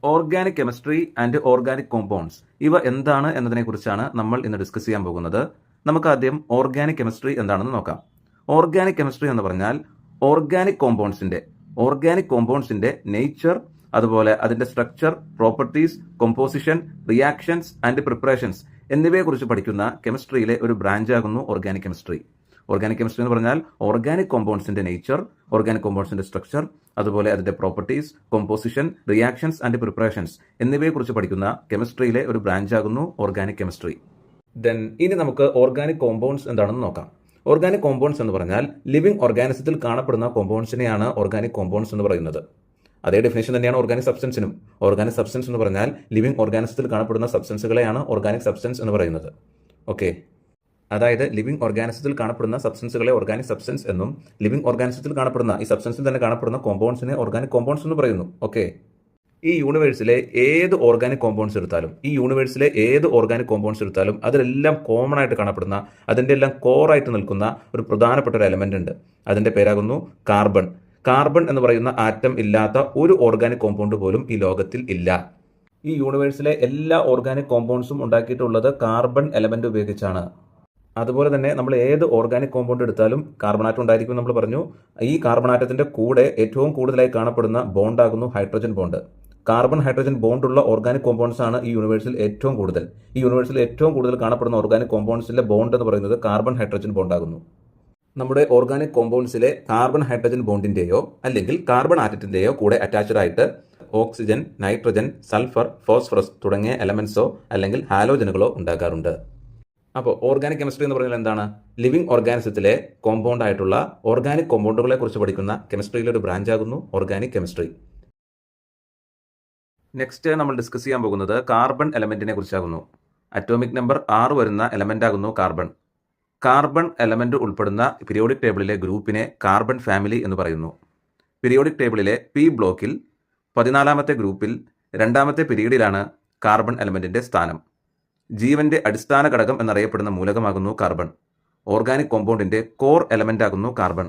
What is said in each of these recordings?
Organic chemistry and organic compounds ഇവ എന്താണ് എന്നതിനെക്കുറിച്ചാണ് നമ്മൾ ഇന്ന് ഡിസ്കസ് ചെയ്യാൻ പോകുന്നത്. നമുക്ക് ആദ്യം ഓർഗാനിക് കെമിസ്ട്രി എന്താണെന്ന് നോക്കാം. ഓർഗാനിക് കെമിസ്ട്രി എന്ന് പറഞ്ഞാൽ ഓർഗാനിക് കോമ്പൗണ്ട്സിന്റെ നേച്ചർ, അതുപോലെ അതിന്റെ structure, properties, composition, reactions and preparations എന്നിവയെക്കുറിച്ച് പഠിക്കുന്ന കെമിസ്ട്രിയിലെ ഒരു ബ്രാഞ്ച് ആകുന്നു ഓർഗാനിക് കെമിസ്ട്രി. ഓർഗാനിക് കെമിസ്ട്രി എന്ന് പറഞ്ഞാൽ ഓർഗാനിക് കോമ്പൗണ്ട്സിന്റെ നേച്ചർ, ഓർഗാനിക് കോമ്പൗണ്ട്സിന്റെ സ്ട്രക്ചർ, അതുപോലെ അതിന്റെ properties, composition, reactions and preparations എന്നിവയെക്കുറിച്ച് പഠിക്കുന്ന കെമിസ്ട്രിയിലെ ഒരു ബ്രാഞ്ച് ആകുന്നു ഓർഗാനിക് കെമിസ്ട്രി. ഇനി നമുക്ക് ഓർഗാനിക് കോമ്പൗണ്ട്സ് എന്താണെന്ന് നോക്കാം. ഓർഗാനിക് കോമ്പൗണ്ട്സ് എന്ന് പറഞ്ഞാൽ ലിവിംഗ് ഓർഗാനിസത്തിൽ കാണപ്പെടുന്ന കോമ്പൗണ്ട്സിനെയാണ് ഓർഗാനിക് കോമ്പൗണ്ട്സ് എന്ന് പറയുന്നത്. അതേ ഡെഫിനേഷൻ തന്നെയാണ് ഓർഗാനിക് സബ്സ്റ്റൻസിനും. ഓർഗാനിക് സബ്സ്റ്റൻസ് എന്ന് പറഞ്ഞാൽ ലിവിംഗ് ഓർഗാനിസത്തിൽ കാണപ്പെടുന്ന സബ്സ്റ്റൻസുകളെയാണ് ഓർഗാനിക് സബ്സ്റ്റൻസ് എന്ന് പറയുന്നത്. ഓക്കെ, അതായത് ലിവിംഗ് ഓർഗാനിസത്തിൽ കാണപ്പെടുന്ന സബ്സ്റ്റൻസുകളെ ഓർഗാനിക് സബ്സ്റ്റൻസ് എന്നും, ലിവിംഗ് ഓർഗാനിസത്തിൽ കാണപ്പെടുന്ന ഈ സബ്സ്റ്റൻസിൽ തന്നെ കാണപ്പെടുന്ന കോമ്പൗണ്ട്സിനെ ഓർഗാനിക് കോമ്പൗണ്ട്സ് എന്ന് പറയുന്നു. ഓക്കെ, ഈ യൂണിവേഴ്സിലെ ഏത് ഓർഗാനിക് കോമ്പൗണ്ട്സ് എടുത്താലും അതിലെല്ലാം കോമൺ ആയിട്ട് കാണപ്പെടുന്ന, അതിൻ്റെ എല്ലാം കോറായിട്ട് നിൽക്കുന്ന ഒരു പ്രധാനപ്പെട്ട ഒരു എലമെന്റ് ഉണ്ട്. അതിന്റെ പേരാകുന്നു കാർബൺ. കാർബൺ എന്ന് പറയുന്ന ആറ്റം ഇല്ലാത്ത ഒരു ഓർഗാനിക് കോമ്പൗണ്ട് പോലും ഈ ലോകത്തിൽ ഇല്ല. ഈ യൂണിവേഴ്സിലെ എല്ലാ ഓർഗാനിക് കോമ്പൗണ്ട്സും ഉണ്ടാക്കിയിട്ടുള്ളത് കാർബൺ എലമെന്റ് ഉപയോഗിച്ചാണ്. അതുപോലെ തന്നെ നമ്മൾ ഏത് ഓർഗാനിക് കോമ്പൗണ്ട് എടുത്താലും കാർബൺ ആറ്റം ഉണ്ടായിരിക്കും നമ്മൾ പറഞ്ഞു. ഈ കാർബൺ ആറ്റത്തിന്റെ കൂടെ ഏറ്റവും കൂടുതലായി കാണപ്പെടുന്ന ബോണ്ടാകുന്നു ഹൈഡ്രജൻ ബോണ്ട്. കാർബൺ ഹൈഡ്രജൻ ബോണ്ടുള്ള ഓർഗാനിക് കോമ്പൗണ്ട്സ് ആണ് ഈ യൂണിവേഴ്സിൽ ഏറ്റവും കൂടുതൽ. ഈ യൂണിവേഴ്സിൽ ഏറ്റവും കൂടുതൽ കാണപ്പെടുന്ന ഓർഗാനിക് കോമ്പൗണ്ട്സിലെ ബോണ്ട് എന്ന് പറയുന്നത് കാർബൺ ഹൈഡ്രജൻ ബോണ്ടാകുന്നു. നമ്മുടെ ഓർഗാനിക് കോമ്പൗണ്ട്സിലെ കാർബൺ ഹൈഡ്രജൻ ബോണ്ടിന്റെയോ അല്ലെങ്കിൽ കാർബൺ ആറ്റത്തിന്റെയോ കൂടെ അറ്റാച്ച്ഡ് ആയിട്ട് ഓക്സിജൻ, നൈട്രജൻ, സൾഫർ, ഫോസ്ഫറസ് തുടങ്ങിയ എലമെന്റ്സോ അല്ലെങ്കിൽ ഹാലോജനുകളോ ഉണ്ടാകാറുണ്ട്. അപ്പോൾ ഓർഗാനിക് കെമിസ്ട്രി എന്ന് പറഞ്ഞാൽ എന്താണ്? ലിവിംഗ് ഓർഗാനിസത്തിലെ കോമ്പൗണ്ട് ആയിട്ടുള്ള ഓർഗാനിക് കോമ്പൗണ്ടുകളെ കുറിച്ച് പഠിക്കുന്ന കെമിസ്ട്രിയിലെ ഒരു ബ്രാഞ്ച് ആകുന്നു ഓർഗാനിക് കെമിസ്ട്രി. നെക്സ്റ്റ് നമ്മൾ ഡിസ്കസ് ചെയ്യാൻ പോകുന്നത് കാർബൺ എലമെന്റിനെ കുറിച്ചാകുന്നു. അറ്റോമിക് നമ്പർ 6 വരുന്ന എലമെന്റ് ആകുന്നു കാർബൺ. കാർബൺ എലമെന്റ് ഉൾപ്പെടുന്ന പീരിയോഡിക് ടേബിളിലെ ഗ്രൂപ്പിനെ കാർബൺ ഫാമിലി എന്ന് പറയുന്നു. പീരിയോഡിക് ടേബിളിലെ പി ബ്ലോക്കിൽ 14ാമത്തെ ഗ്രൂപ്പിൽ 2ാമത്തെ പീരീഡിലാണ് കാർബൺ എലമെന്റിന്റെ സ്ഥാനം. ജീവന്റെ അടിസ്ഥാന ഘടകം എന്നറിയപ്പെടുന്ന മൂലകമാകുന്നു കാർബൺ. ഓർഗാനിക് കോമ്പൗണ്ടിന്റെ കോർ എലമെന്റ് ആകുന്നു കാർബൺ.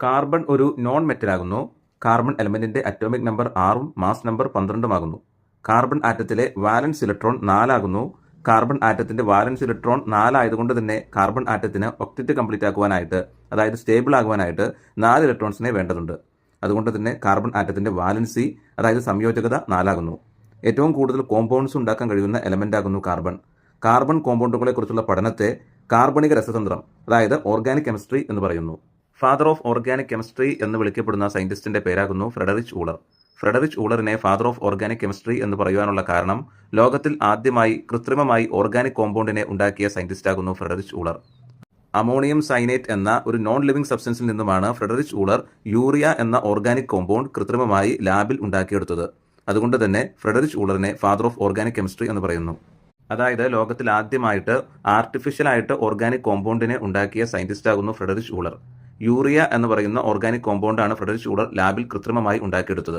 കാർബൺ ഒരു നോൺ മെറ്റൽ ആകുന്നു. കാർബൺ എലമെന്റിന്റെ അറ്റോമിക് നമ്പർ 6ഉം മാസ് നമ്പർ 12ഉം ആകുന്നു. കാർബൺ ആറ്റത്തിലെ വാലൻസ് ഇലക്ട്രോൺ 4 ആകുന്നു. കാർബൺ ആറ്റത്തിന്റെ വാലൻസ് ഇലക്ട്രോൺ 4 ആയതുകൊണ്ട് തന്നെ കാർബൺ ആറ്റത്തിന് ഒക്ടറ്റ് കംപ്ലീറ്റ് ആക്കുവാനായിട്ട്, അതായത് സ്റ്റേബിൾ ആകുവാനായിട്ട് 4 ഇലക്ട്രോൺസിനെ വേണ്ടതുണ്ട്. അതുകൊണ്ട് തന്നെ കാർബൺ ആറ്റത്തിന്റെ വാലൻസി, അതായത് സംയോജകത 4 ആകുന്നു. ഏറ്റവും കൂടുതൽ കോമ്പൗണ്ട്സ് ഉണ്ടാക്കാൻ കഴിയുന്ന എലമെന്റ് ആകുന്നു കാർബൺ. കാർബൺ കോമ്പൗണ്ടുകളെ കുറിച്ചുള്ള പഠനത്തെ കാർബണിക രസതന്ത്രം, അതായത് ഓർഗാനിക് കെമിസ്ട്രി എന്ന് പറയുന്നു. ഫാദർ ഓഫ് ഓർഗാനിക് കെമിസ്ട്രി എന്ന് വിളിക്കപ്പെടുന്ന സയന്റിസ്റ്റിന്റെ പേരാകുന്നു ഫ്രെഡറിച്ച് ഊളർ. ഫ്രെഡറിച്ച് ഊളറിനെ ഫാദർ ഓഫ് ഓർഗാനിക് കെമിസ്ട്രി എന്ന് പറയുവാനുള്ള കാരണം ലോകത്തിൽ ആദ്യമായി കൃത്രിമമായി ഓർഗാനിക് കോമ്പൗണ്ടിനെ ഉണ്ടാക്കിയ സയന്റിസ്റ്റ് ആകുന്നു ഫ്രെഡറിച്ച് ഊളർ. അമോണിയം സൈനേറ്റ് എന്ന ഒരു നോൺ ലിവിംഗ് സബ്സ്റ്റൻസിൽ നിന്നുമാണ് ഫ്രെഡറിച്ച് ഊളർ യൂറിയ എന്ന ഓർഗാനിക് കോമ്പൗണ്ട് കൃത്രിമമായി ലാബിൽ ഉണ്ടാക്കിയെടുത്തത്. അതുകൊണ്ട് തന്നെ ഫ്രെഡറിച്ച് ഊളറിനെ ഫാദർ ഓഫ് ഓർഗാനിക് കെമിസ്ട്രി എന്ന് പറയുന്നു. അതായത് ലോകത്തിൽ ആദ്യമായിട്ട് ആർട്ടിഫിഷ്യലായിട്ട് ഓർഗാനിക് കോമ്പൗണ്ടിനെ ഉണ്ടാക്കിയ സയന്റിസ്റ്റ് ആകുന്നു ഫ്രെഡറിച്ച് ഊളർ. യൂറിയ എന്ന് പറയുന്ന ഓർഗാനിക് കോമ്പൗണ്ടാണ് ഫ്രെഡറിച്ച് ഊളർ ലാബിൽ കൃത്രിമമായി ഉണ്ടാക്കിയെടുത്തത്.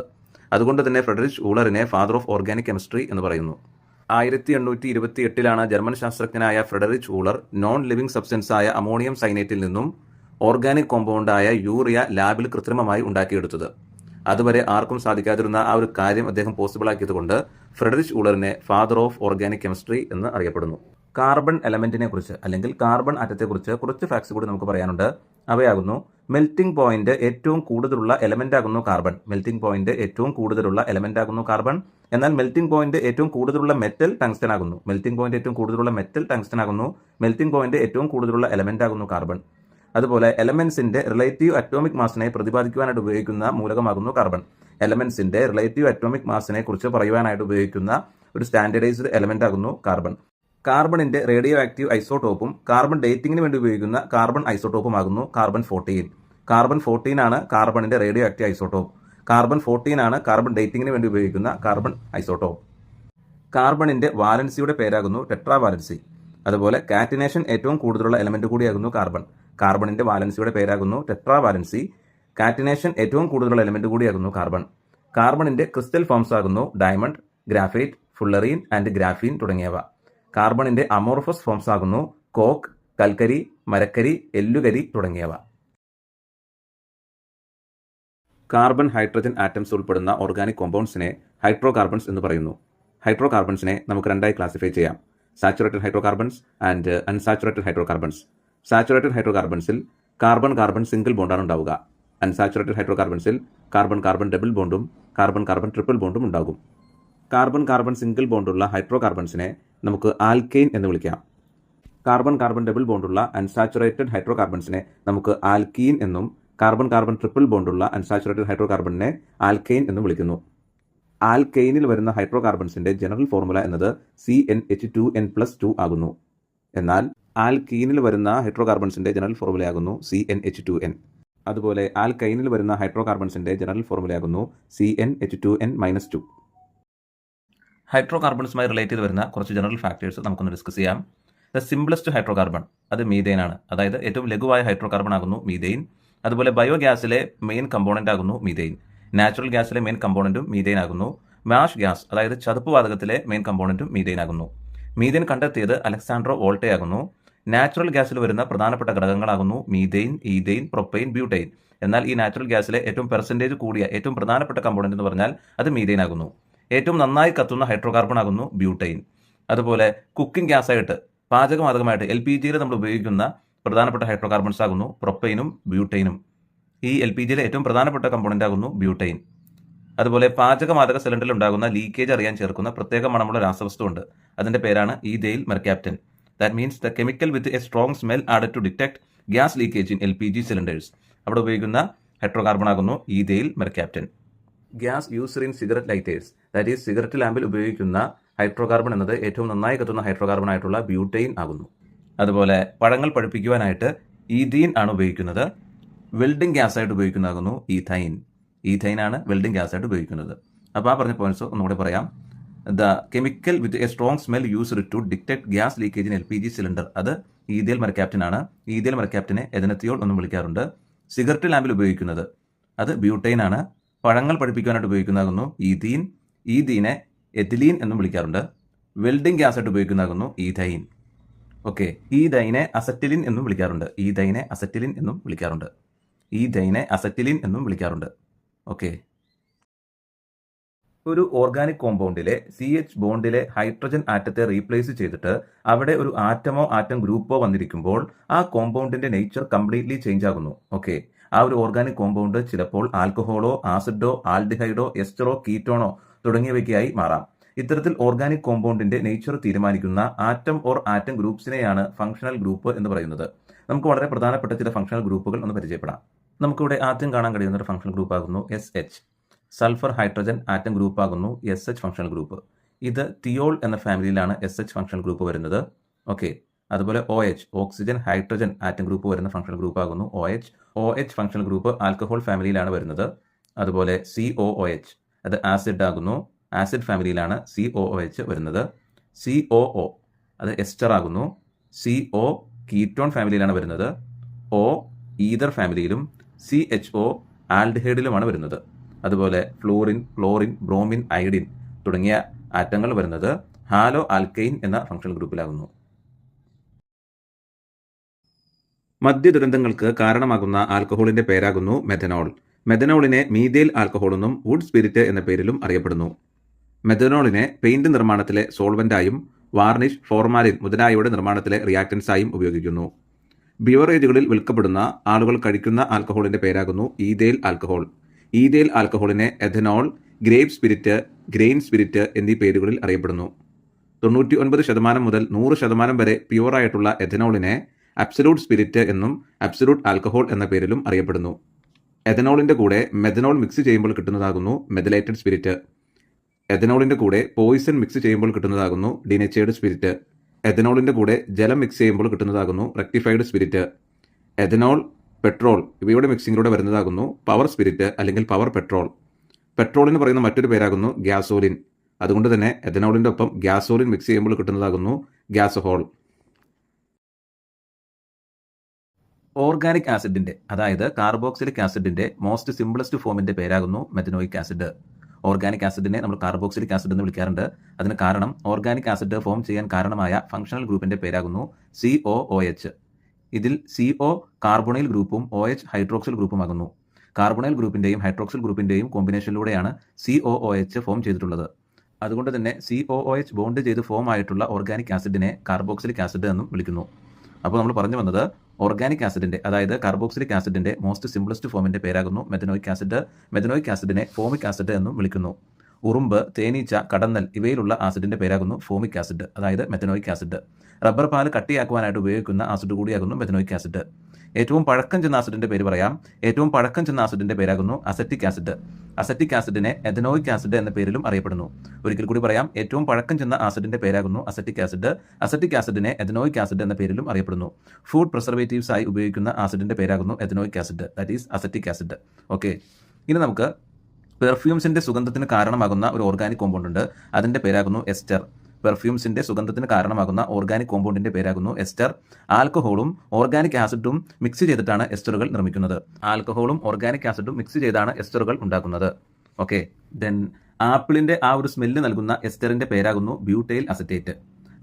അതുകൊണ്ട് തന്നെ ഫ്രെഡറിച്ച് ഊളറിനെ ഫാദർ ഓഫ് ഓർഗാനിക് കെമിസ്ട്രി എന്ന് പറയുന്നു. 1828 ജർമ്മൻ ശാസ്ത്രജ്ഞനായ ഫ്രെഡറിച്ച് ഊളർ നോൺ ലിവിംഗ് സബ്സ്റ്റൻസായ അമോണിയം സൈനേറ്റിൽ നിന്നും ഓർഗാനിക് കോമ്പൗണ്ടായ യൂറിയ ലാബിൽ കൃത്രിമമായി ഉണ്ടാക്കിയെടുത്തത്. അതുവരെ ആർക്കും സാധിക്കാതിരുന്ന ആ ഒരു കാര്യം അദ്ദേഹം പോസിബിൾ ആക്കിയതുകൊണ്ട് ഫ്രെഡറിച്ച് ഊളറിനെ ഫാദർ ഓഫ് ഓർഗാനിക് കെമിസ്ട്രി എന്ന് അറിയപ്പെടുന്നു. കാർബൺ എലമെന്റിനെ കുറിച്ച് അല്ലെങ്കിൽ കാർബൺ ആറ്റത്തെക്കുറിച്ച് കുറച്ച് ഫാക്ട്സ് കൂടി നമുക്ക് പറയാനുണ്ട്. അവയാകുന്നു: മെൽറ്റിംഗ് പോയിന്റ് ഏറ്റവും കൂടുതലുള്ള എലമെന്റ് ആകുന്നു കാർബൺ. എന്നാൽ മെൽറ്റിംഗ് പോയിന്റ് ഏറ്റവും കൂടുതലുള്ള മെറ്റൽ ടങ്സ്റ്റൻ ആകുന്നു. മെൽറ്റിംഗ് പോയിന്റ് ഏറ്റവും കൂടുതലുള്ള എലമെന്റ് ആകുന്നു കാർബൺ. അതുപോലെ എലമെന്റ്സിന്റെ റിലേറ്റീവ് അറ്റോമിക് മാസിനെ പ്രതിപാദിക്കുവാനായിട്ട് ഉപയോഗിക്കുന്ന മൂലകമാകുന്നു കാർബൺ. എലമെന്റ്സിന്റെ റിലേറ്റീവ് അറ്റോമിക് മാസിനെ കുറിച്ച് പറയുവാനായിട്ട് ഉപയോഗിക്കുന്ന ഒരു സ്റ്റാൻഡേർഡൈസ്ഡ് എലമെന്റ് ആകുന്നു കാർബൺ. കാർബണിന്റെ റേഡിയോ ആക്റ്റീവ് ഐസോട്ടോപ്പും കാർബൺ ഡേറ്റിംഗിന് വേണ്ടി ഉപയോഗിക്കുന്ന കാർബൺ ഐസോട്ടോപ്പും ആകുന്നു കാർബൺ 14. കാർബൺ 14 ആണ് കാർബണിന്റെ റേഡിയോ ആക്റ്റീവ് ഐസോട്ടോപ്പ്. കാർബൺ 14 ആണ് കാർബൺ ഡേറ്റിംഗിന് വേണ്ടി ഉപയോഗിക്കുന്ന കാർബൺ ഐസോട്ടോപ്പ്. കാർബണിന്റെ വാലൻസിയുടെ പേരാകുന്നു ടെട്രാവാലൻസി. അതുപോലെ കാറ്റിനേഷൻ ഏറ്റവും കൂടുതലുള്ള എലമെന്റ് കൂടിയാകുന്നു കാർബൺ. കാർബണിന്റെ വാലൻസിയുടെ പേരാകുന്നു ടെട്രാവാലൻസി. കാറ്റിനേഷൻ ഏറ്റവും കൂടുതലുള്ള എലമെന്റ് കൂടിയാകുന്നു കാർബൺ. കാർബണിന്റെ ക്രിസ്റ്റൽ ഫോംസ് ആകുന്നു diamond, graphite, fullerene and graphene തുടങ്ങിയവ. കാർബണിന്റെ അമോർഫസ് ഫോംസ് ആകുന്നു കോക്ക്, കൽക്കരി, മരക്കരി, എല്ലുകരി തുടങ്ങിയവ. കാർബൺ ഹൈഡ്രജൻ ആറ്റംസ് ഉൾപ്പെടുന്ന ഓർഗാനിക് കോമ്പൗണ്ട്സിനെ ഹൈഡ്രോ കാർബൺസ് എന്ന് പറയുന്നു. ഹൈഡ്രോ കാർബൺസിനെ നമുക്ക് രണ്ടായി ക്ലാസിഫൈ ചെയ്യാം: saturated hydrocarbons and unsaturated hydrocarbons. Saturated ഹൈഡ്രോ കാർബൺസിൽ കാർബൺ കാർബൺ സിംഗിൾ ബോണ്ടാണ് ഉണ്ടാവുക. അൺസാച്ചുറേറ്റഡ് ഹൈഡ്രോ കാർബൺസിൽ കാർബൺ കാർബൺ ഡബിൾ ബോണ്ടും കാർബൺ കാർബൺ ട്രിപ്പിൾ ബോണ്ടും ഉണ്ടാകും. കാർബൺ കാർബൺ സിംഗിൾ ബോണ്ടുള്ള ഹൈഡ്രോ കാർബൺസിനെ നമുക്ക് ആൽക്കെയിൻ എന്ന് വിളിക്കാം. കാർബൺ കാർബൺ ഡബിൾ ബോണ്ടുള്ള അൺസാച്ചുറേറ്റഡ് ഹൈഡ്രോ കാർബൺസിനെ നമുക്ക് ആൽക്കീൻ എന്നും കാർബൺ കാർബൺ ട്രിപ്പിൾ ബോണ്ടുള്ള അൺസാച്ചുറേറ്റഡ് ഹൈഡ്രോ കാർബണിനെ ആൽക്കെയിൻ എന്നും വിളിക്കുന്നു. ആൽക്കെയിനിൽ വരുന്ന ഹൈഡ്രോ കാർബൺസിന്റെ ജനറൽ ഫോർമുല എന്നത് CnH2n+2 ആകുന്നു. എന്നാൽ ആൽക്കീനിൽ വരുന്ന ഹൈഡ്രോ കാർബൺസിന്റെ ജനറൽ ഫോർമുലയാകുന്നു CnH2n. അതുപോലെ ആൽക്കൈനിൽ വരുന്ന ഹൈഡ്രോ കാർബൺസിന്റെ ജനറൽ ഫോർമുലയാകുന്നു CnH2n-2. ഹൈഡ്രോ കാർബൺസുമായി റിലേറ്റ് ചെയ്ത് വരുന്ന കുറച്ച് ജനറൽ ഫാക്ടേഴ്സ് നമുക്കൊന്ന് ഡിസ്കസ് ചെയ്യാം. ദ സിംപ്ലസ്റ്റ് ഹൈഡ്രോ കാർബൺ അത് മീഥെയിൻ ആണ്. അതായത് ഏറ്റവും ലഘുവായ ഹൈഡ്രോ കാർബൺ ആകുന്നു മീഥെയിൻ. അതുപോലെ ബയോഗ്യാസിലെ മെയിൻ കമ്പോണന്റ് ആകുന്നു മീഥെയിൻ. നാച്ചുറൽ ഗ്യാസിലെ മെയിൻ കമ്പോണന്റും മീഥെയിൻ ആകുന്നു. മാഷ് ഗ്യാസ് അതായത് ചതുപ്പ് വാതകത്തിലെ മെയിൻ കമ്പോണന്റും മീഥെയിൻ ആകുന്നു. മീഥെയിൻ കണ്ടെത്തിയത് അലക്സാൻഡ്രോ വോൾട്ടെ ആകുന്നു. നാച്ചുറൽ ഗ്യാസിൽ വരുന്ന പ്രധാനപ്പെട്ട ഘടകങ്ങളാകുന്നു മീഥെയിൻ, ഈഥെയിൻ, പ്രൊപ്പൈൻ, ബ്യൂട്ടെയിൻ. എന്നാൽ ഈ നാച്ചുറൽ ഗ്യാസിലെ ഏറ്റവും പെർസെൻറ്റേജ് കൂടിയ ഏറ്റവും പ്രധാനപ്പെട്ട കമ്പോണന്റ് എന്ന് പറഞ്ഞാൽ അത് മീഥെയിൻ ആകുന്നു. ഏറ്റവും നന്നായി കത്തുന്ന ഹൈഡ്രോ കാർബൺ ആകുന്നു ബ്യൂട്ടെയിൻ. അതുപോലെ കുക്കിംഗ് ഗ്യാസായിട്ട് പാചകവാതകമായിട്ട് LPGയിൽ നമ്മൾ ഉപയോഗിക്കുന്ന പ്രധാനപ്പെട്ട ഹൈഡ്രോ കാർബൺസ് ആകുന്നു പ്രൊപ്പൈനും ബ്യൂട്ടെയിനും. ഈ LPGയിലെ ഏറ്റവും പ്രധാനപ്പെട്ട കമ്പോണന്റ് ആകുന്നു ബ്യൂട്ടെയിൻ. അതുപോലെ പാചകവാതക സിലിണ്ടറിൽ ഉണ്ടാകുന്ന ലീക്കേജ് അറിയാൻ ചേർക്കുന്ന പ്രത്യേക മണമുള്ള രാസവസ്തു ഉണ്ട്. അതിന്റെ പേരാണ് ethyl mercaptan. That means the chemical with a strong smell added to detect gas leakage in LPG cylinders. അവിടെ ഉപയോഗിക്കുന്ന ഹൈഡ്രോ കാർബൺ ആകുന്നു ethyl mercaptan. Gas used in cigarette lighters, that is cigarette ലാമ്പിൽ ഉപയോഗിക്കുന്ന ഹൈഡ്രോ കാർബൺ എന്നത് ഏറ്റവും നന്നായി കത്തുന്ന hydro carbon ആയിട്ടുള്ള ബ്യൂട്ടെയിൻ ആകുന്നു. അതുപോലെ പഴങ്ങൾ പഴുപ്പിക്കുവാനായിട്ട് ഈഥീൻ ആണ് ഉപയോഗിക്കുന്നത്. വെൽഡിംഗ് ഗ്യാസ് ആയിട്ട് ഉപയോഗിക്കുന്നതാകുന്നു ഈഥൈൻ. ഈഥൈൻ ആണ് വെൽഡിംഗ് ഗ്യാസ് ആയിട്ട് ഉപയോഗിക്കുന്നത്. അപ്പോൾ ആ പറഞ്ഞ പോയിന്റ്സ് ഒന്നുകൂടെ പറയാം. The chemical with a strong smell used to detect gas leakage in LPG cylinder അത് ഈഥെയിൽ മെർക്യാപ്റ്റൻ ആണ്. ഈഥെയിൽ മെർക്യാപ്റ്റനെ എഥനത്തിയോൾ എന്നും വിളിക്കാറുണ്ട്. സിഗരറ്റ് ലാമ്പിൽ ഉപയോഗിക്കുന്നത് അത് ബ്യൂട്ടെയിൻ ആണ്. പഴങ്ങൾ പഴുപ്പിക്കാനായിട്ട് ഉപയോഗിക്കുന്നതാകുന്നു ഈഥീൻ. ഈഥീനെ എഥിലീൻ എന്നും വിളിക്കാറുണ്ട്. വെൽഡിംഗ് ഗ്യാസ് ആയിട്ട് ഉപയോഗിക്കുന്നതാകുന്നു ഈഥൈൻ. ഓക്കെ, ഈഥൈനെ അസറ്റിലിൻ എന്നും വിളിക്കാറുണ്ട്. ഈഥൈനെ അസറ്റിലിൻ എന്നും വിളിക്കാറുണ്ട്. ഈഥൈനെ അസറ്റിലിൻ എന്നും വിളിക്കാറുണ്ട്. ഓക്കെ, ഒരു ഓർഗാനിക് കോമ്പൗണ്ടിലെ CH ബോണ്ടിലെ ഹൈഡ്രജൻ ആറ്റത്തെ റീപ്ലേസ് ചെയ്തിട്ട് അവിടെ ഒരു ആറ്റമോ ആറ്റം ഗ്രൂപ്പോ വന്നിരിക്കുമ്പോൾ ആ കോമ്പൗണ്ടിന്റെ നേച്ചർ കംപ്ലീറ്റ്ലി ചേഞ്ച് ആകുന്നു. ഓക്കെ, ആ ഒരു ഓർഗാനിക് കോമ്പൗണ്ട് ചിലപ്പോൾ ആൽക്കഹോളോ ആസിഡോ ആൽഡിഹൈഡോ എസ്റ്ററോ കീറ്റോണോ തുടങ്ങിയവയ്ക്കായി മാറാം. ഇത്തരത്തിൽ ഓർഗാനിക് കോമ്പൗണ്ടിന്റെ നേച്ചർ തീരുമാനിക്കുന്ന ആറ്റം ഓർ ആറ്റം ഗ്രൂപ്പ്സിനെയാണ് ഫംഗ്ഷണൽ ഗ്രൂപ്പ് എന്ന് പറയുന്നത്. നമുക്ക് വളരെ പ്രധാനപ്പെട്ട ചില ഫംഗ്ഷണൽ ഗ്രൂപ്പുകൾ ഒന്ന് പരിചയപ്പെടാം. നമുക്കിവിടെ ആദ്യം കാണാൻ കഴിയുന്ന ഒരു ഫംഗ്ഷണൽ ഗ്രൂപ്പ് ആകുന്നു SH. Sulphur hydrogen atom group ആകുന്നു SH ഫംഗ്ഷണൽ ഗ്രൂപ്പ്. ഇത് തിയോൾ എന്ന ഫാമിലിയിലാണ് SH ഫംഗ്ഷണൽ ഗ്രൂപ്പ് വരുന്നത്. ഓക്കെ, അതുപോലെ OH oxygen hydrogen atom group വരുന്ന ഫംഗ്ഷണൽ ഗ്രൂപ്പ് ആകുന്നു OH. OH functional group alcohol ഫാമിലിയിലാണ് വരുന്നത്. അതുപോലെ COOH അത് ആസിഡ് ആകുന്നു. ആസിഡ് ഫാമിലിയിലാണ് COOH വരുന്നത്. COO അത് എസ്റ്റർ ആകുന്നു. CO കീറ്റോൺ ഫാമിലിയിലാണ് വരുന്നത്. O ഈതർ ഫാമിലിയിലും CHO ആൽഡിഹൈഡിലുമാണ് വരുന്നത്. അതുപോലെ ഫ്ലൂറിൻ, ക്ലോറിൻ, ബ്രോമിൻ, അയഡിൻ തുടങ്ങിയ ആറ്റങ്ങൾ വരുന്നത് ഹാലോ ആൽക്കെയിൻ എന്ന ഫംഗ്ഷണൽ ഗ്രൂപ്പിലാകുന്നു. മദ്യദുരന്തങ്ങൾക്ക് കാരണമാകുന്ന ആൽക്കഹോളിന്റെ പേരാകുന്നു മെഥനോൾ. മെഥനോളിനെ മീഥൈൽ ആൽക്കഹോൾ എന്നും വുഡ് സ്പിരിറ്റ് എന്ന പേരിലും അറിയപ്പെടുന്നു. മെഥനോളിനെ പെയിന്റ് നിർമ്മാണത്തിലെ സോൾവെന്റായും വാർണിഷ്, ഫോർമാലിൻ മുതലായവയുടെ നിർമ്മാണത്തിലെ റിയാക്ടൻസായും ഉപയോഗിക്കുന്നു. ബിവറേജുകളിൽ വിൽക്കപ്പെടുന്ന ആളുകൾ കഴിക്കുന്ന ആൽക്കഹോളിന്റെ പേരാകുന്നു ഈഥെയിൽ ആൽക്കഹോൾ. ഈഥെയിൽ ആൽക്കഹോളിനെ ethanol, grape spirit, grain spirit എന്നീ പേരുകളിൽ അറിയപ്പെടുന്നു. 99% മുതൽ 100% വരെ പ്യുവറായിട്ടുള്ള എഥനോളിനെ അബ്സലൂട്ട് സ്പിരിറ്റ് എന്നും അബ്സലൂട്ട് ആൽക്കഹോൾ എന്ന പേരിലും അറിയപ്പെടുന്നു. എഥനോളിന്റെ കൂടെ മെഥനോൾ മിക്സ് ചെയ്യുമ്പോൾ കിട്ടുന്നതാകുന്നു മെഥലേറ്റഡ് സ്പിരിറ്റ്. എഥനോളിന്റെ കൂടെ പോയിസൺ മിക്സ് ചെയ്യുമ്പോൾ കിട്ടുന്നതാകുന്നു ഡിനേച്ചേർഡ് സ്പിരിറ്റ്. എഥനോളിന്റെ കൂടെ ജലം മിക്സ് ചെയ്യുമ്പോൾ കിട്ടുന്നതാകുന്നു റെക്ടിഫൈഡ് സ്പിരിറ്റ്. എഥനോൾ, പെട്രോൾ ഇവയുടെ മിക്സിങ്ങിലൂടെ വരുന്നതാകുന്നു പവർ സ്പിരിറ്റ് അല്ലെങ്കിൽ പവർ പെട്രോൾ. പെട്രോളിന് പറയുന്ന മറ്റൊരു പേരാകുന്നു ഗ്യാസോലിൻ. അതുകൊണ്ട് തന്നെ എഥനോളിന്റെ ഒപ്പം ഗ്യാസോലിൻ മിക്സ് ചെയ്യുമ്പോൾ കിട്ടുന്നതാകുന്നു ഗ്യാസോഹോൾ. ഓർഗാനിക് ആസിഡിന്റെ അതായത് കാർബോക്സിലിക് ആസിഡിന്റെ മോസ്റ്റ് സിംപിളസ്റ്റ് ഫോമിന്റെ പേരാകുന്നു മെഥനോയിക് ആസിഡ്. ഓർഗാനിക് ആസിഡിനെ നമ്മൾ കാർബോക്സിലിക് ആസിഡ് എന്ന് വിളിക്കാറുണ്ട്. അതിന് കാരണം ഓർഗാനിക് ആസിഡ് ഫോം ചെയ്യാൻ കാരണമായ ഫംഗ്ഷണൽ ഗ്രൂപ്പിന്റെ പേരാകുന്നു COOH. ഇതിൽ CO കാർബോണൈൽ ഗ്രൂപ്പും OH ഹൈഡ്രോക്സിൽ ഗ്രൂപ്പുമാകുന്നു. കാർബണൈൽ ഗ്രൂപ്പിന്റെയും ഹൈഡ്രോക്സിൽ ഗ്രൂപ്പിന്റെയും കോമ്പിനേഷനിലൂടെയാണ് COOH ഫോം ചെയ്തിട്ടുള്ളത്. അതുകൊണ്ട് തന്നെ COOH ബോണ്ട് ചെയ്ത് ഫോം ആയിട്ടുള്ള ഓർഗാനിക് ആസിഡിനെ കാർബോക്സിലിക് ആസിഡ് എന്നും വിളിക്കുന്നു. അപ്പോൾ നമ്മൾ പറഞ്ഞു വന്നത് ഓർഗാനിക് ആസിഡിന്റെ, അതായത് കാർബോക്സിലിക് ആസിഡിന്റെ മോസ്റ്റ് സിംപ്ലസ്റ്റ് ഫോമിന്റെ പേരാകുന്നു മെഥനോയിക് ആസിഡ്. മെഥനോയിക് ആസിഡിനെ ഫോമിക് ആസിഡ് എന്നും വിളിക്കുന്നു. ഉറുമ്പ്, തേനീച്ച, കടന്നൽ ഇവയിലുള്ള ആസിഡിന്റെ പേരാകുന്നു ഫോമിക് ആസിഡ്, അതായത് മെഥനോയിക് ആസിഡ്. റബ്ബർ പാൽ കട്ടിയാക്കുവാനായിട്ട് ഉപയോഗിക്കുന്ന ആസിഡ് കൂടിയാകുന്നു മെഥനോയിക് ആസിഡ്. ഏറ്റവും പഴക്കം ചെന്ന ആസിഡിന്റെ പേര് പറയാം. ഏറ്റവും പഴക്കം ചെന്ന ആസിഡിന്റെ പേരാകുന്നു അസറ്റിക് ആസിഡ്. അസറ്റിക് ആസിഡിനെ എഥനോയിക് ആസിഡ് എന്ന പേരിലും അറിയപ്പെടുന്നു. ഒരിക്കൽ കൂടി പറയാം, ഏറ്റവും പഴക്കം ചെന്ന ആസിഡിന്റെ പേരാകുന്നു അസറ്റിക് ആസിഡ്. അസറ്റിക് ആസിഡിനെ എഥനോയിക് ആസിഡ് എന്ന പേരിലും അറിയപ്പെടുന്നു. ഫുഡ് പ്രിസർവേറ്റീവ്സ് ആയി ഉപയോഗിക്കുന്ന ആസിഡിന്റെ പേരാകുന്നു ethanoic acid, that is acetic acid. Okay, ഇനി നമുക്ക് പെർഫ്യൂംസിന്റെ സുഗന്ധത്തിന് കാരണമാകുന്ന ഒരു ഓർഗാനിക് കോമ്പൗണ്ട് ഉണ്ട്. അതിന്റെ പേരാകുന്നു എസ്റ്റർ. പെർഫ്യൂംസിന്റെ സുഗന്ധത്തിന് കാരണമാകുന്ന ഓർഗാനിക് കോമ്പൗണ്ടിന്റെ പേരാകുന്നു എസ്റ്റർ. ആൽക്കഹോളും ഓർഗാനിക് ആസിഡും മിക്സ് ചെയ്തിട്ടാണ് എസ്റ്ററുകൾ നിർമ്മിക്കുന്നത്. ആൽക്കഹോളും ഓർഗാനിക് ആസിഡും മിക്സ് ചെയ്താണ് എസ്റ്ററുകൾ ഉണ്ടാക്കുന്നത്. ഓക്കെ, ദെൻ ആപ്പിളിന്റെ ആ ഒരു സ്മെല്ല് നൽകുന്ന എസ്റ്ററിന്റെ പേരാകുന്നു ബ്യൂട്ടൈൽ അസറ്റേറ്റ്.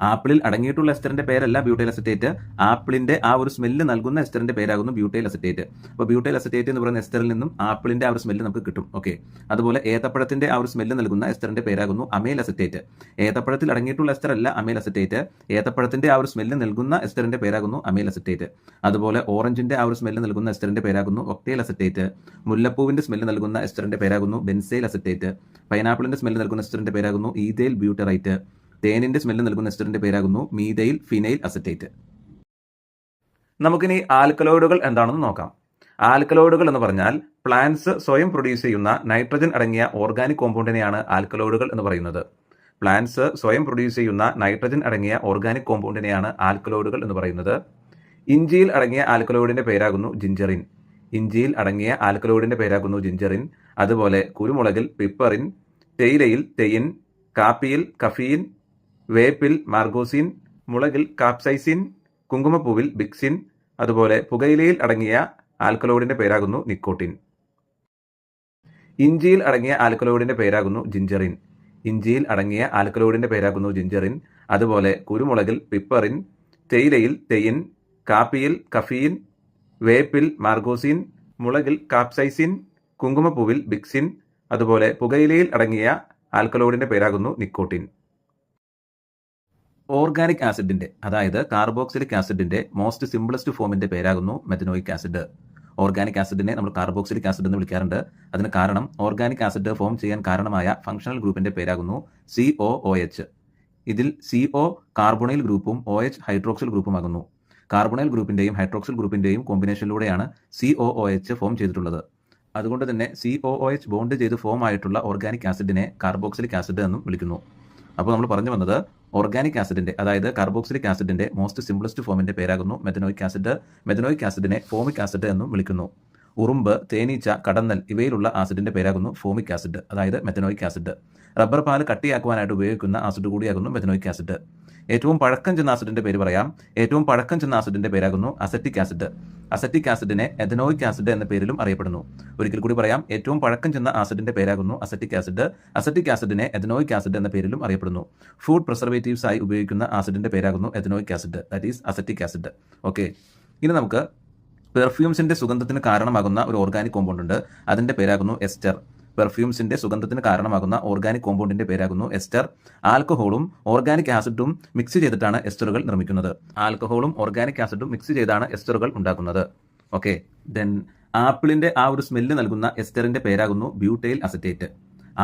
ആപ്പിളിൽ അടങ്ങിയിട്ടുള്ള എസ്റ്ററിന്റെ പേരല്ല ബ്യൂട്ടൈൽ അസറ്റേറ്റ്. ആപ്പിളിന്റെ ആ ഒരു സ്മെല്ല് നൽകുന്ന എസ്റ്ററിന്റെ പേരാകുന്നു ബ്യൂട്ടൈൽ അസറ്റേറ്റ്. അപ്പോൾ ബ്യൂട്ടൈൽ അസറ്റേറ്റ് എന്ന് പറയുന്ന എസ്റ്ററിൽ നിന്നും ആപ്പിളിന്റെ ആ ഒരു സ്മെല്ല് നമുക്ക് കിട്ടും. ഓക്കെ, അതുപോലെ ഏത്തപ്പഴത്തിന്റെ ആ ഒരു സ്മെല്ല് നൽകുന്ന എസ്റ്ററിന്റെ പേരാകുന്നു അമൈൽ അസറ്റേറ്റ്. ഏത്തപ്പഴത്തിൽ അടങ്ങിയിട്ടുള്ള എസ്റ്റർ അല്ല അമൈൽ അസറ്റേറ്റ്. ഏത്തപ്പഴത്തിന്റെ ആ ഒരു സ്മെല്ല് നൽകുന്ന എസ്റ്ററിന്റെ പേരാകുന്നു അമൈൽ അസറ്റേറ്റ്. അതുപോലെ ഓറഞ്ചിന്റെ ആ ഒരു സ്മെല്ല് നൽകുന്ന എസ്റ്ററിന്റെ പേരാകുന്നു ഒക്ടൈൽ അസറ്റേറ്റ്. മുല്ലപ്പൂവിന്റെ സ്മെല്ല് നൽകുന്ന എസ്റ്ററിന്റെ പേരാകുന്നു ബെൻസൈൽ അസറ്റേറ്റ്. പൈനാപ്പിളിന്റെ സ്മെല്ല് നൽകുന്ന എസ്റ്ററിന്റെ പേരാകുന്നു ഈഥൈൽ ബ്യൂട്ടറൈറ്റ്. തേനിന്റെ സ്മെല്ല് നൽകുന്ന എസ്റ്ററിന്റെ പേരാകുന്നു മീഥൈൽ ഫിനൈൽ അസറ്റേറ്റ്. നമുക്കിനി ആൽക്കലോയിഡുകൾ എന്താണെന്ന് നോക്കാം. ആൽക്കലോയിഡുകൾ എന്ന് പറഞ്ഞാൽ പ്ലാന്റ്സ് സ്വയം പ്രൊഡ്യൂസ് ചെയ്യുന്ന നൈട്രജൻ അടങ്ങിയ ഓർഗാനിക് കോമ്പൗണ്ടിനെയാണ് ആൽക്കലോയിഡുകൾ എന്ന് പറയുന്നത്. പ്ലാന്റ്സ് സ്വയം പ്രൊഡ്യൂസ് ചെയ്യുന്ന നൈട്രജൻ അടങ്ങിയ ഓർഗാനിക് കോമ്പൗണ്ടിനെയാണ് ആൽക്കലോയിഡുകൾ എന്ന് പറയുന്നത്. ഇഞ്ചിയിൽ അടങ്ങിയ ആൽക്കലോയിഡിന്റെ പേരാകുന്നു ജിഞ്ചറിൻ. ഇഞ്ചിയിൽ അടങ്ങിയ ആൽക്കലോയിഡിന്റെ പേരാകുന്നു ജിഞ്ചറിൻ. അതുപോലെ കുരുമുളകിൽ പിപ്പറിൻ, തേയിലയിൽ തെയിൻ, കാപ്പിയിൽ കഫീൻ, വേപ്പിൽ മാർഗോസിൻ, മുളകിൽ കാപ്സൈസിൻ, കുങ്കുമപ്പൂവിൽ ബിക്സിൻ, അതുപോലെ പുകയിലയിൽ അടങ്ങിയ ആൽക്കലോയിഡിന്റെ പേരാകുന്നു നിക്കോട്ടിൻ. ഇഞ്ചിയിൽ അടങ്ങിയ ആൽക്കലോയിഡിന്റെ പേരാകുന്നു ജിഞ്ചറിൻ. ഇഞ്ചിയിൽ അടങ്ങിയ ആൽക്കലോയിഡിന്റെ പേരാകുന്നു ജിഞ്ചറിൻ. അതുപോലെ കുരുമുളകിൽ പിപ്പറിൻ, തേയിലയിൽ തെയിൻ, കാപ്പിയിൽ കഫീൻ, വേപ്പിൽ മാർഗോസിൻ, മുളകിൽ കാപ്സൈസിൻ, കുങ്കുമപ്പൂവിൽ ബിക്സിൻ, അതുപോലെ പുകയിലയിൽ അടങ്ങിയ ആൽക്കലോയിഡിന്റെ പേരാകുന്നു നിക്കോട്ടിൻ. ഓർഗാനിക് ആസിഡിന്റെ, അതായത് കാർബോക്സിലിക് ആസിഡിന്റെ മോസ്റ്റ് സിംപ്ലസ്റ്റ് ഫോമിന്റെ പേരാകുന്നു മെഥനോയിക് ആസിഡ്. ഓർഗാനിക് ആസിഡിനെ നമ്മൾ കാർബോക്സിലിക് ആസിഡ് എന്ന് വിളിക്കാറുണ്ട്. അതിന് കാരണം ഓർഗാനിക് ആസിഡ് ഫോം ചെയ്യാൻ കാരണമായ ഫംഗ്ഷണൽ ഗ്രൂപ്പിന്റെ പേരാകുന്നു COOH. ഇതിൽ CO കാർബണൈൽ ഗ്രൂപ്പും OH ഹൈഡ്രോക്സിൽ ഗ്രൂപ്പുമാകുന്നു. കാർബണൈൽ ഗ്രൂപ്പിന്റെയും ഹൈഡ്രോക്സിൽ ഗ്രൂപ്പിന്റെയും കോമ്പിനേഷനിലൂടെയാണ് COOH ഫോം ചെയ്തിട്ടുള്ളത്. അതുകൊണ്ട് തന്നെ COOH ബോണ്ട് ചെയ്ത് ഫോം ആയിട്ടുള്ള ഓർഗാനിക് ആസിഡിനെ കാർബോക്സിലിക് ആസിഡ് എന്നും വിളിക്കുന്നു. അപ്പോൾ നമ്മൾ പറഞ്ഞു വന്നത് ഓർഗാനിക് ആസിഡിന്റെ, അതായത് കാർബോക്സിലിക് ആസിഡിന്റെ മോസ്റ്റ് സിംപ്ലസ്റ്റ് ഫോമിന്റെ പേരാകുന്നു മെഥനോയിക് ആസിഡ്. മെഥനോയിക് ആസിഡിനെ ഫോമിക് ആസിഡ് എന്നും വിളിക്കുന്നു. ഉറുമ്പ്, തേനീച്ച, കടന്നൽ ഇവയിലുള്ള ആസിഡിന്റെ പേരാകുന്നു ഫോമിക് ആസിഡ്, അതായത് മെഥനോയിക് ആസിഡ്. റബ്ബർ പാൽ കട്ടിയാക്കുവാനായിട്ട് ഉപയോഗിക്കുന്ന ആസിഡ് കൂടിയാകുന്നു മെഥനോയിക് ആസിഡ്. ഏറ്റവും പഴക്കം ചെന്ന ആസിഡിന്റെ പേര് പറയാം. ഏറ്റവും പഴക്കം ചെന്ന ആസിഡിന്റെ പേരാകുന്നു അസറ്റിക് ആസിഡ്. അസറ്റിക് ആസിഡിനെ എഥനോയിക് ആസിഡ് എന്ന പേരിലും അറിയപ്പെടുന്നു. ഒരിക്കൽ കൂടി പറയാം, ഏറ്റവും പഴക്കം ചെന്ന ആസിഡിന്റെ പേരാകുന്നു അസറ്റിക് ആസിഡ്. അസറ്റിക് ആസിഡിനെ എഥനോയിക് ആസിഡ് എന്ന പേരിലും അറിയപ്പെടുന്നു. ഫുഡ് പ്രിസർവേറ്റീവ്സ് ആയി ഉപയോഗിക്കുന്ന ആസിഡിന്റെ പേരാകുന്നു ethanoic acid, that is acetic acid. Okay, ഇനി നമുക്ക് പെർഫ്യൂംസിന്റെ സുഗന്ധത്തിന് കാരണമാകുന്ന ഒരു ഓർഗാനിക് കോമ്പൗണ്ട് ഉണ്ട്. അതിന്റെ പേരാകുന്നു എസ്റ്റർ. പെർഫ്യൂംസിന്റെ സുഗന്ധത്തിന് കാരണമാകുന്ന ഓർഗാനിക് കോമ്പൗണ്ടിന്റെ പേരാകുന്നു എസ്റ്റർ. ആൽക്കഹോളും ഓർഗാനിക് ആസിഡും മിക്സ് ചെയ്തിട്ടാണ് എസ്റ്ററുകൾ നിർമ്മിക്കുന്നത്. ആൽക്കഹോളും ഓർഗാനിക് ആസിഡും മിക്സ് ചെയ്താണ് എസ്റ്ററുകൾ ഉണ്ടാക്കുന്നത്. ഓക്കെ, ദെൻ ആപ്പിളിന്റെ ആ ഒരു സ്മെല്ല് നൽകുന്ന എസ്റ്ററിന്റെ പേരാകുന്നു ബ്യൂട്ടൈൽ അസറ്റേറ്റ്.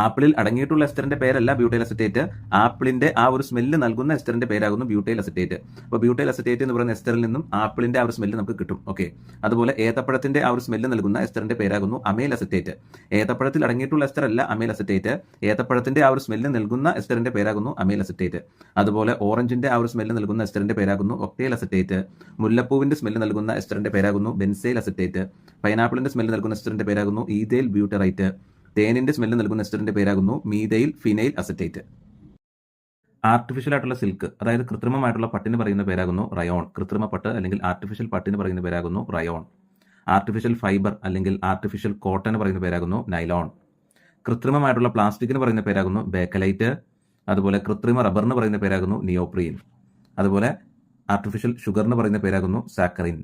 ആപ്പിളിൽ അടങ്ങിയിട്ടുള്ള എസ്റ്ററിന്റെ പേരല്ല ബ്യൂട്ടൈൽ അസറ്റേറ്റ്. ആപ്പിളിന്റെ ആ ഒരു സ്മെല്ല് നൽകുന്ന എസ്റ്ററിന്റെ പേരാകുന്നു ബ്യൂട്ടൈൽ അസറ്റേറ്റ്. അപ്പോൾ ബ്യൂട്ടൈൽ അസറ്റേറ്റ് എന്ന് പറയുന്ന എസ്റ്ററിൽ നിന്നും ആപ്പിളിന്റെ ആ ഒരു സ്മെല്ല് നമുക്ക് കിട്ടും. ഓക്കെ, അതുപോലെ ഏത്തപ്പഴത്തിന്റെ ആ ഒരു സ്മെല്ല് നൽകുന്ന എസ്റ്ററിന്റെ പേരാകുന്നു അമൈൽ അസറ്റേറ്റ്. ഏത്തപ്പഴത്തിൽ അടങ്ങിയിട്ടുള്ള എസ്റ്റർ അല്ല അമൈൽ അസറ്റേറ്റ്. ഏത്തപ്പഴത്തിന്റെ ആ ഒരു സ്മെല്ല് നൽകുന്ന എസ്റ്ററിന്റെ പേരാകുന്നു അമൈൽ അസറ്റേറ്റ്. അതുപോലെ ഓറഞ്ചിന്റെ ആ ഒരു സ്മെല്ല് നൽകുന്ന എസ്റ്ററിന്റെ പേരാകുന്നു ഒക്ടൈൽ അസറ്റേറ്റ്. മുല്ലപ്പൂവിന്റെ സ്മെല്ല് നൽകുന്ന എസ്റ്ററിന്റെ പേരാകുന്നു ബെൻസൈൽ അസറ്റേറ്റ്. പൈനാപ്പിളിന്റെ സ്മെല്ല് നൽകുന്ന എസ്റ്ററിന്റെ പേരാകുന്നു ഈഥൈൽ ബ്യൂട്ടറൈറ്റ്. തേനിന്റെ സ്മെല്ല് നൽകുന്ന എസ്റ്ററിന്റെ പേരാകുന്നു മീഥൈൽ ഫിനൈൽ അസറ്റേറ്റ്. ആർട്ടിഫിഷ്യൽ ആയിട്ടുള്ള സിൽക്ക്, അതായത് കൃത്രിമമായിട്ടുള്ള പട്ടിന് പറയുന്ന പേരാകുന്നു റയോൺ. കൃത്രിമ പട്ട് അല്ലെങ്കിൽ ആർട്ടിഫിഷ്യൽ പട്ടിന് പറയുന്ന പേരാകുന്നു റയോൺ. ആർട്ടിഫിഷ്യൽ ഫൈബർ അല്ലെങ്കിൽ ആർട്ടിഫിഷ്യൽ കോട്ടന് പറയുന്ന പേരാകുന്നു നൈലോൺ. കൃത്രിമമായിട്ടുള്ള പ്ലാസ്റ്റിക്കിന് പറയുന്ന പേരാകുന്നു ബേക്കലൈറ്റ്. അതുപോലെ കൃത്രിമ റബ്ബറിന് പറയുന്ന പേരാകുന്നു നിയോപ്രീൻ. അതുപോലെ ആർട്ടിഫിഷ്യൽ ഷുഗറിന് പറയുന്ന പേരാകുന്നു സാക്കറിൻ.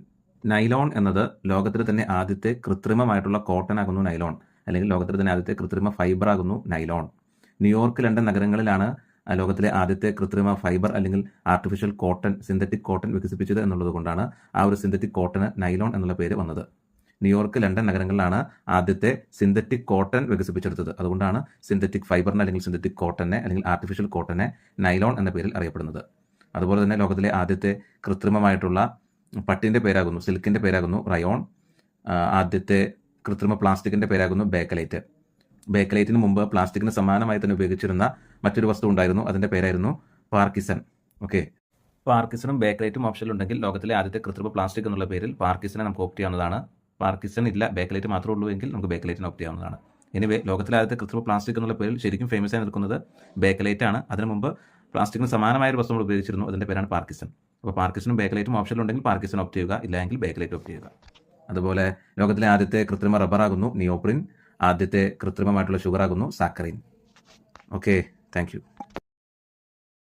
നൈലോൺ എന്നത് ലോകത്തിലെ തന്നെ ആദ്യത്തെ കൃത്രിമമായിട്ടുള്ള കോട്ടൺ ആകുന്നു നൈലോൺ, അല്ലെങ്കിൽ ലോകത്തിലെ തന്നെ ആദ്യത്തെ കൃത്രിമ ഫൈബർ ആകുന്നു നൈലോൺ. ന്യൂയോർക്ക്, ലണ്ടൻ നഗരങ്ങളിലാണ് ലോകത്തിലെ ആദ്യത്തെ കൃത്രിമ ഫൈബർ അല്ലെങ്കിൽ ആർട്ടിഫിഷ്യൽ കോട്ടൺ, സിന്തറ്റിക് കോട്ടൺ വികസിപ്പിച്ചത് എന്നുള്ളത് കൊണ്ടാണ് ആ ഒരു സിന്തറ്റിക് കോട്ടന് നൈലോൺ എന്നുള്ള പേര് വന്നത്. ന്യൂയോർക്ക്, ലണ്ടൻ നഗരങ്ങളിലാണ് ആദ്യത്തെ സിന്തറ്റിക് കോട്ടൺ വികസിപ്പിച്ചെടുത്തത്. അതുകൊണ്ടാണ് സിന്തറ്റിക് ഫൈബറിനെ അല്ലെങ്കിൽ സിന്തറ്റിക് കോട്ടനെ അല്ലെങ്കിൽ ആർട്ടിഫിഷ്യൽ കോട്ടനെ നൈലോൺ എന്ന പേരിൽ അറിയപ്പെടുന്നത്. അതുപോലെ തന്നെ ലോകത്തിലെ ആദ്യത്തെ കൃത്രിമമായിട്ടുള്ള പട്ടിൻ്റെ പേരാകുന്നു, സിൽക്കിൻ്റെ പേരാകുന്നു റയോൺ. ആദ്യത്തെ കൃത്രിമ പ്ലാസ്റ്റിക്കിൻ്റെ പേരാകുന്നു ബേക്കലൈറ്റ്. ബേക്കലൈറ്റിന് മുമ്പ് പ്ലാസ്റ്റിക്കിന് സമാനമായി തന്നെ ഉപയോഗിച്ചിരുന്ന മറ്റൊരു വസ്തു ഉണ്ടായിരുന്നു, അതിൻ്റെ പേരായിരുന്നു പാർക്കിസൺ. ഓക്കെ, പാർക്കിസണും ബേക്കലൈറ്റും ഓപ്ഷനിലുണ്ടെങ്കിൽ ലോകത്തിലെ ആദ്യത്തെ കൃത്രിമ പ്ലാസ്റ്റിക് എന്നുള്ള പേരിൽ പാർക്കിസനെ നമുക്ക് ഓപ്റ്റ് ചെയ്യാവുന്നതാണ്. പാർക്കിസൺ ഇല്ല, ബേക്കലൈറ്റ് മാത്രമേ ഉള്ളൂ എങ്കിൽ നമുക്ക് ബേക്കലൈറ്റിനെ ഓപ്റ്റ് ചെയ്യാവുന്നതാണ്. എനിവേ, ലോകത്തിലെ ആദ്യത്തെ കൃത്രിമ പ്ലാസ്റ്റിക് എന്നുള്ള പേരിൽ ശരിക്കും ഫേമസ് ആയി നിൽക്കുന്നത് ബേക്കലൈറ്റ് ആണ്. അതിനു മുമ്പ് പ്ലാസ്റ്റിക്കിന് സമാനമായ ഒരു വസ്തു നമ്മൾ ഉപയോഗിച്ചിരുന്നു, അതിൻ്റെ പേരാണ് പാർക്കിസൺ. അപ്പോൾ പാർക്കിസണും ബേക്കലൈറ്റും ഓപ്ഷനിലുണ്ടെങ്കിൽ പാർക്കിസൺ ഓപ്റ്റ് ചെയ്യുക, ഇല്ലെങ്കിൽ ബേക്കലൈറ്റ് ഓപ്റ്റ് ചെയ്യുക. അതുപോലെ ലോകത്തിലെ ആദ്യത്തെ കൃത്രിമ റബ്ബറാകുന്നു നിയോപ്രിൻ. ആദ്യത്തെ കൃത്രിമമായിട്ടുള്ള ഷുഗറാകുന്നു സാക്കറിൻ. Okay, thank you.